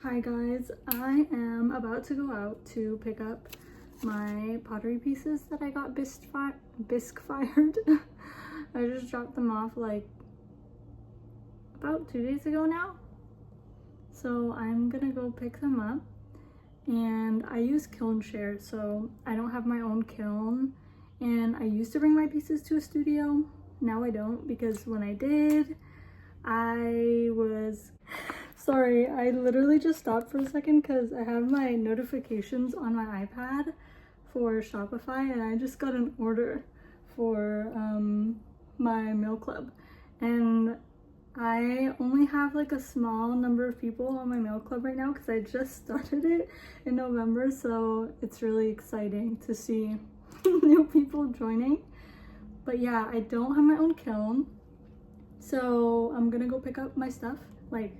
Hi guys, I am about to go out to pick up my pottery pieces that I got bisque fired. I just dropped them off like about 2 days ago now. So I'm gonna go pick them up, and I use kiln share, so I don't have my own kiln, and I used to bring my pieces to a studio. Now I don't, because when I did, sorry, I literally just stopped for a second because I have my notifications on my iPad for Shopify, and I just got an order for my meal club, and I only have like a small number of people on my meal club right now because I just started it in November, so it's really exciting to see new people joining. But yeah, I don't have my own kiln, so I'm gonna go pick up my stuff like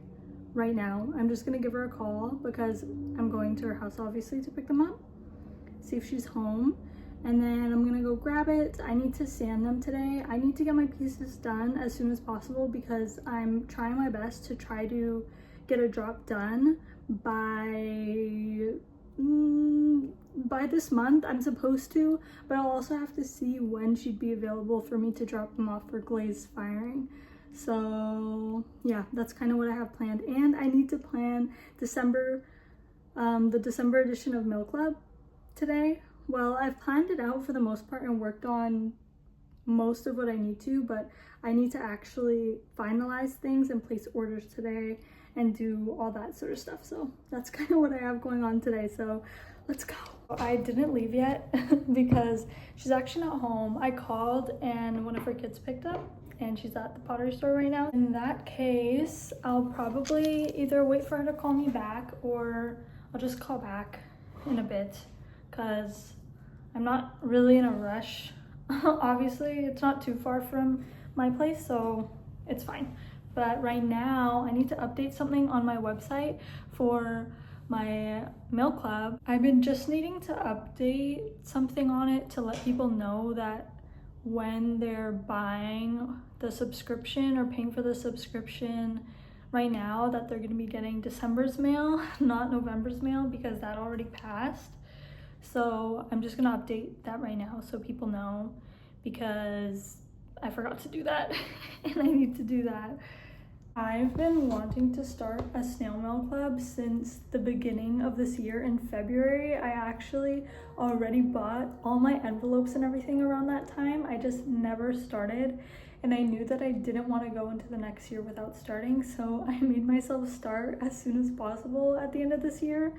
right now. I'm just gonna give her a call because I'm going to her house obviously to pick them up, see if she's home, and then I'm gonna go grab it. I need to sand them today. I need to get my pieces done as soon as possible because I'm trying my best to try to get a drop done by this month. I'm supposed to, but I'll also have to see when she'd be available for me to drop them off for glaze firing. So yeah, that's kind of what I have planned. And I need to plan December, the December edition of Meal Club today. Well, I've planned it out for the most part and worked on most of what I need to, but I need to actually finalize things and place orders today and do all that sort of stuff. So that's kind of what I have going on today. So let's go. I didn't leave yet because she's actually not home. I called and one of her kids picked up, and she's at the pottery store right now. In that case, I'll probably either wait for her to call me back or I'll just call back in a bit because I'm not really in a rush. Obviously, it's not too far from my place, so it's fine. But right now, I need to update something on my website for my meal club. I've been just needing to update something on it to let people know that when they're buying the subscription or paying for the subscription right now, that they're going to be getting December's mail, not November's mail, because that already passed. So I'm just going to update that right now so people know, because I forgot to do that and I need to do that. I've been wanting to start a snail mail club since the beginning of this year in February. I actually already bought all my envelopes and everything around that time. I just never started, and I knew that I didn't want to go into the next year without starting, so I made myself start as soon as possible at the end of this year.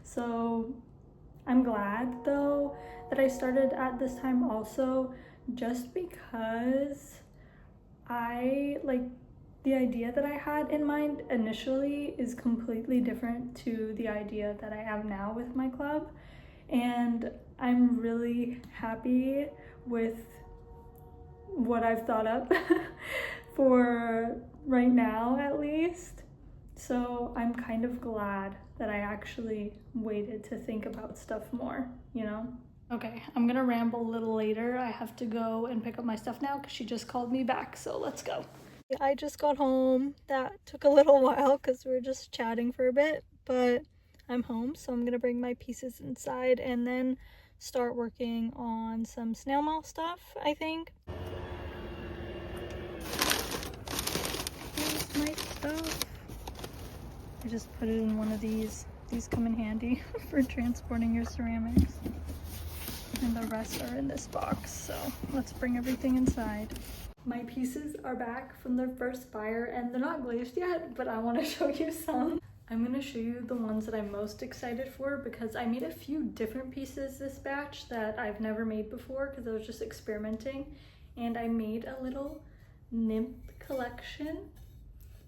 So I'm glad though that I started at this time also, just because the idea that I had in mind initially is completely different to the idea that I have now with my club, and I'm really happy with what I've thought up for right now at least. So I'm kind of glad that I actually waited to think about stuff more, you know? Okay, I'm gonna ramble a little later. I have to go and pick up my stuff now because she just called me back, so let's go. I just got home. That took a little while because we were just chatting for a bit, but I'm home, so I'm gonna bring my pieces inside and then start working on some snail mail stuff, I think. Here's my stuff. I just put it in one of these. These come in handy for transporting your ceramics. And the rest are in this box, so let's bring everything inside. My pieces are back from their first fire, and they're not glazed yet, but I want to show you some. I'm going to show you the ones that I'm most excited for because I made a few different pieces this batch that I've never made before because I was just experimenting, and I made a little nymph collection.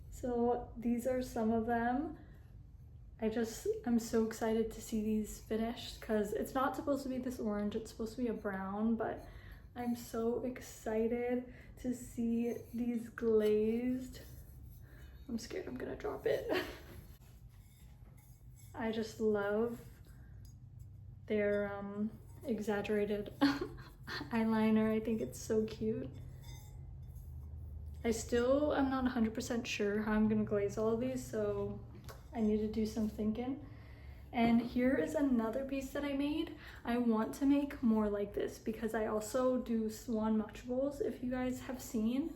So these are some of them. I'm so excited to see these finished because it's not supposed to be this orange, it's supposed to be a brown, but I'm so excited to see these glazed. I'm scared I'm gonna drop it. I just love their exaggerated eyeliner. I think it's so cute. I still am not 100% sure how I'm gonna glaze all of these, so I need to do some thinking. And here is another piece that I made. I want to make more like this because I also do swan matchables, if you guys have seen.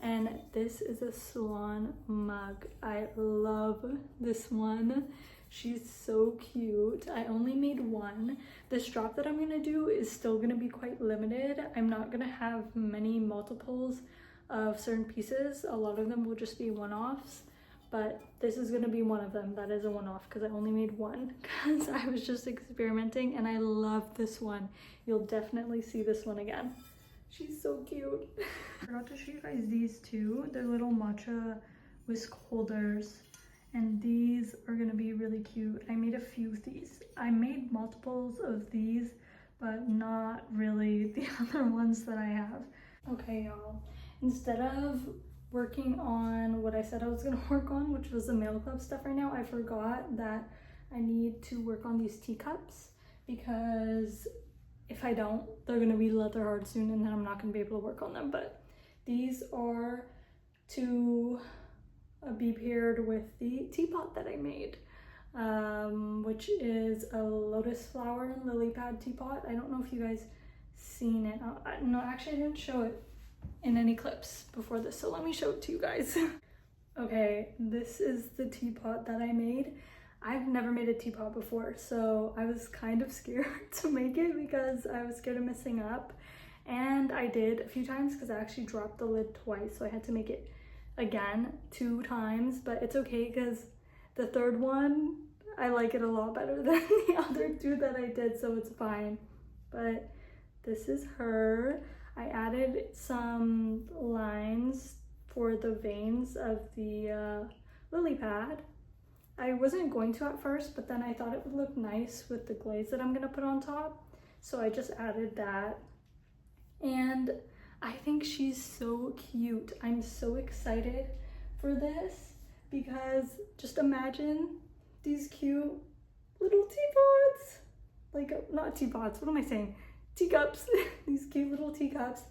And this is a swan mug. I love this one. She's so cute. I only made one. This drop that I'm gonna do is still gonna be quite limited. I'm not gonna have many multiples of certain pieces. A lot of them will just be one-offs, but this is gonna be one of them that is a one-off because I only made one because I was just experimenting, and I love this one. You'll definitely see this one again. She's so cute. I forgot to show you guys these two. They're little matcha whisk holders, and these are gonna be really cute. I made a few of these. I made multiples of these, but not really the other ones that I have. Okay, y'all. Instead of working on what I said I was gonna work on, which was the mail club stuff right now, I forgot that I need to work on these teacups, because if I don't, they're gonna be leather hard soon and then I'm not gonna be able to work on them. But these are to be paired with the teapot that I made, which is a lotus flower and lily pad teapot. I don't know if you guys seen it. No, actually I didn't show it in any clips before this, so let me show it to you guys. Okay, this is the teapot that I made. I've never made a teapot before, so I was kind of scared to make it because I was scared of messing up. And I did a few times because I actually dropped the lid twice, so I had to make it again 2 times, but it's okay because the third one, I like it a lot better than the other 2 that I did, so it's fine. But this is her. I added some lines for the veins of the lily pad. I wasn't going to at first, but then I thought it would look nice with the glaze that I'm gonna put on top, so I just added that. And I think she's so cute. I'm so excited for this because just imagine these cute little teapots. Like, not teapots, what am I saying? Teacups. These cute little teacups.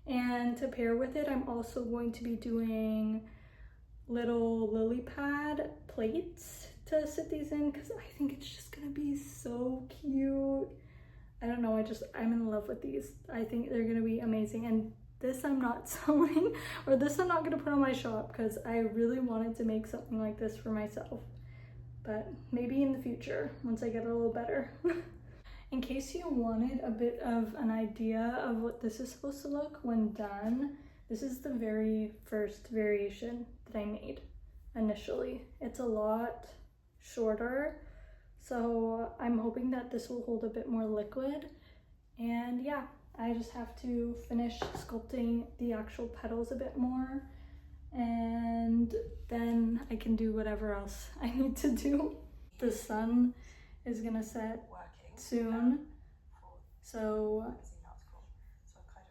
And to pair with it, I'm also going to be doing little lily pad plates to sit these in because I think it's just gonna be so cute. I don't know, I'm in love with these. I think they're gonna be amazing. And this I'm not selling, or this I'm not gonna put on my shop because I really wanted to make something like this for myself. But maybe in the future, once I get a little better. In case you wanted a bit of an idea of what this is supposed to look when done, this is the very first variation that I made initially. It's a lot shorter, so I'm hoping that this will hold a bit more liquid. And yeah, I just have to finish sculpting the actual petals a bit more, and then I can do whatever else I need to do. The sun is gonna set soon, so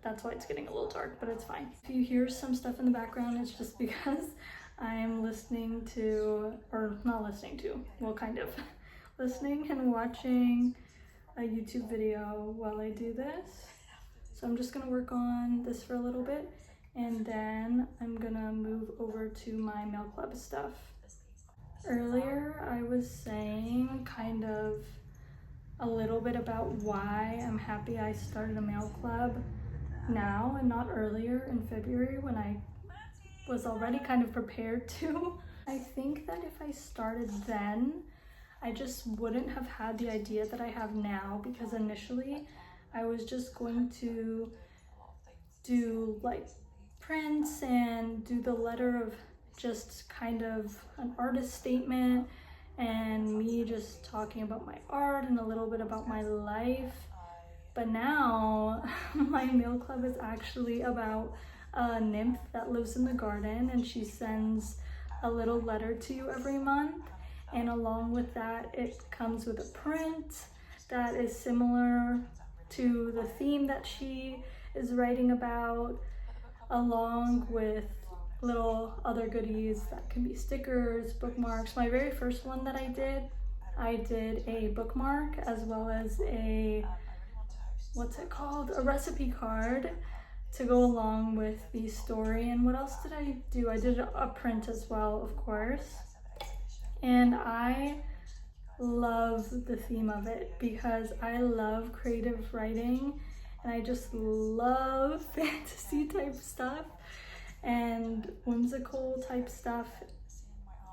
that's why it's getting a little dark, but it's fine. If you hear some stuff in the background, it's just because I'm listening to, or not listening to, well, kind of listening and watching a YouTube video while I do this. So I'm just gonna work on this for a little bit, and then I'm gonna move over to my mail club stuff. Earlier, I was saying kind of a little bit about why I'm happy I started a mail club now and not earlier in February when I was already kind of prepared to. I think that if I started then, I just wouldn't have had the idea that I have now, because initially I was just going to do like prints and do the letter of just kind of an artist statement and me just talking about my art and a little bit about my life. But now my mail club is actually about a nymph that lives in the garden, and she sends a little letter to you every month, and along with that it comes with a print that is similar to the theme that she is writing about, along with little other goodies that can be stickers, bookmarks. My very first one that I did a bookmark as well as a, what's it called, a recipe card to go along with the story. And what else did I do? I did a print as well, of course. And I love the theme of it because I love creative writing and I just love fantasy type stuff and whimsical type stuff,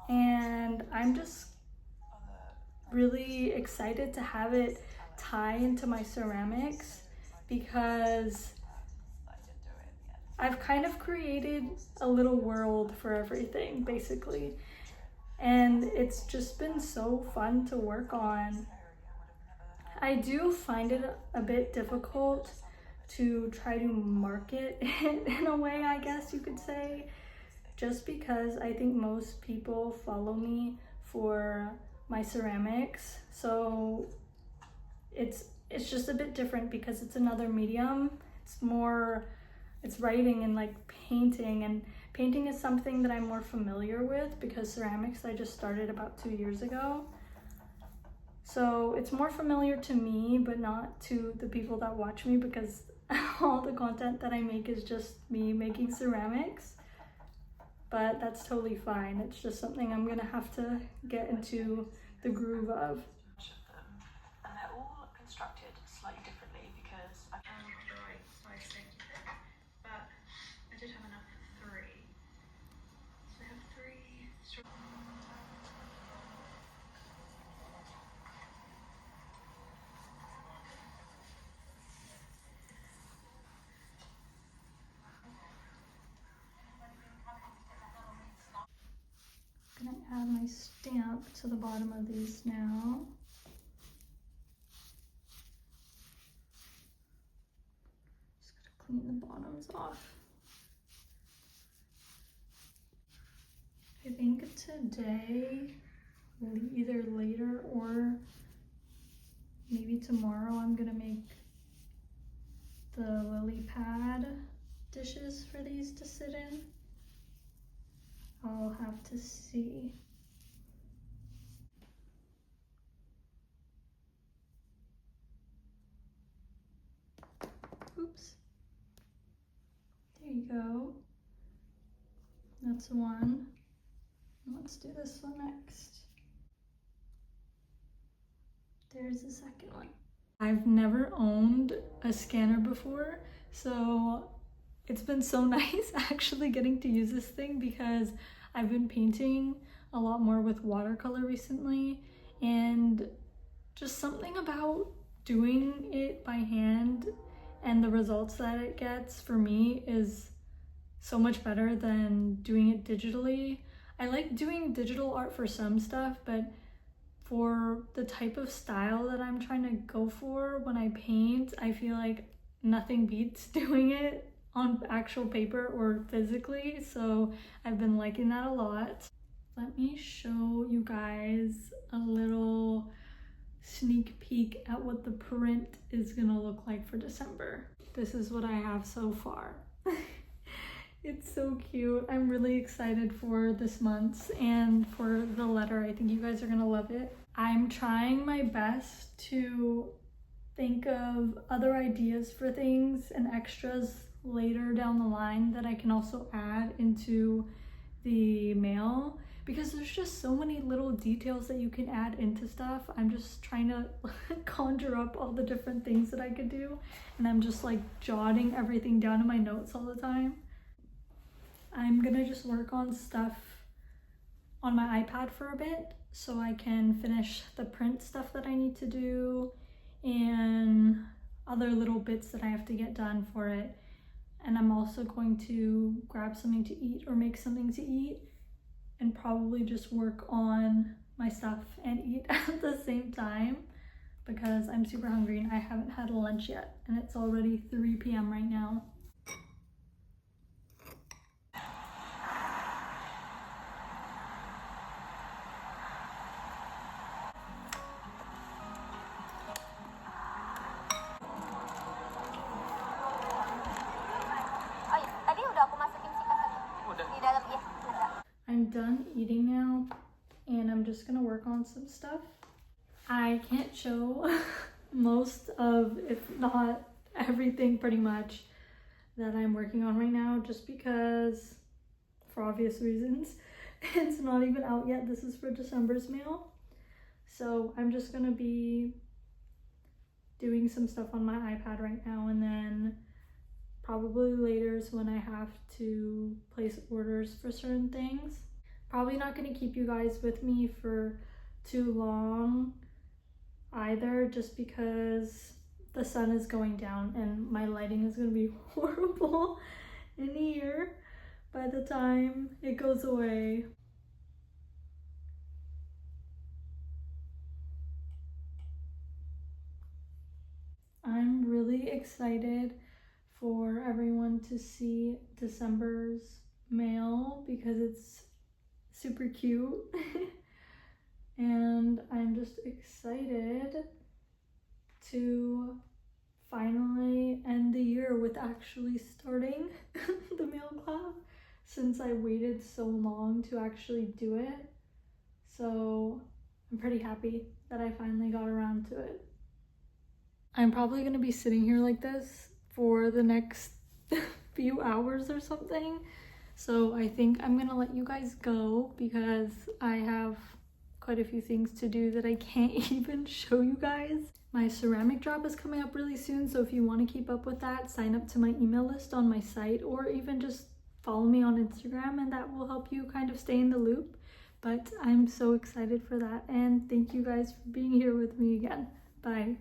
and I'm just really excited to have it tie into my ceramics because I've kind of created a little world for everything basically, and it's just been so fun to work on. I do find it a bit difficult to try to market it in a way, I guess you could say, just because I think most people follow me for my ceramics, so it's just a bit different because it's another medium. It's writing and like painting, and painting is something that I'm more familiar with because ceramics I just started about 2 years ago. So it's more familiar to me, but not to the people that watch me because all the content that I make is just me making ceramics. But that's totally fine. It's just something I'm gonna have to get into the groove of. And they're all constructed slightly differently because I found the right size thing to fit, but I did have enough for 3. So I have 3 straws. I'm gonna add my stamp to the bottom of these now. Just gonna clean the bottoms off. I think today, either later or maybe tomorrow, I'm gonna make the lily pad dishes for these to sit in. I'll have to see. Oops. There you go. That's one. Let's do this one next. There's the second one. I've never owned a scanner before, so it's been so nice actually getting to use this thing because I've been painting a lot more with watercolor recently, and just something about doing it by hand and the results that it gets for me is so much better than doing it digitally. I like doing digital art for some stuff, but for the type of style that I'm trying to go for when I paint, I feel like nothing beats doing it on actual paper or physically, so I've been liking that a lot. Let me show you guys a little sneak peek at what the print is gonna look like for December. This is what I have so far. It's so cute. I'm really excited for this month's and for the letter. I think you guys are gonna love it. I'm trying my best to think of other ideas for things and extras later down the line that I can also add into the mail, because there's just so many little details that you can add into stuff. I'm just trying to conjure up all the different things that I could do, and I'm just like jotting everything down in my notes all the time. I'm gonna just work on stuff on my iPad for a bit so I can finish the print stuff that I need to do and other little bits that I have to get done for it. And I'm also going to grab something to eat or make something to eat and probably just work on my stuff and eat at the same time because I'm super hungry and I haven't had lunch yet, and it's already 3 p.m. right now. I'm done eating now and I'm just gonna work on some stuff. I can't show most of, if not everything pretty much, that I'm working on right now just because, for obvious reasons. It's not even out yet. This is for December's mail. So I'm just gonna be doing some stuff on my iPad right now, and then probably later is when I have to place orders for certain things. Probably not gonna keep you guys with me for too long either, just because the sun is going down and my lighting is gonna be horrible in here by the time it goes away. I'm really excited for everyone to see December's mail because it's super cute. And I'm just excited to finally end the year with actually starting the mail club, since I waited so long to actually do it. So I'm pretty happy that I finally got around to it. I'm probably gonna be sitting here like this for the next few hours or something. So I think I'm gonna let you guys go because I have quite a few things to do that I can't even show you guys. My ceramic drop is coming up really soon, so if you want to keep up with that, sign up to my email list on my site, or even just follow me on Instagram, and that will help you kind of stay in the loop. But I'm so excited for that, and thank you guys for being here with me again. Bye.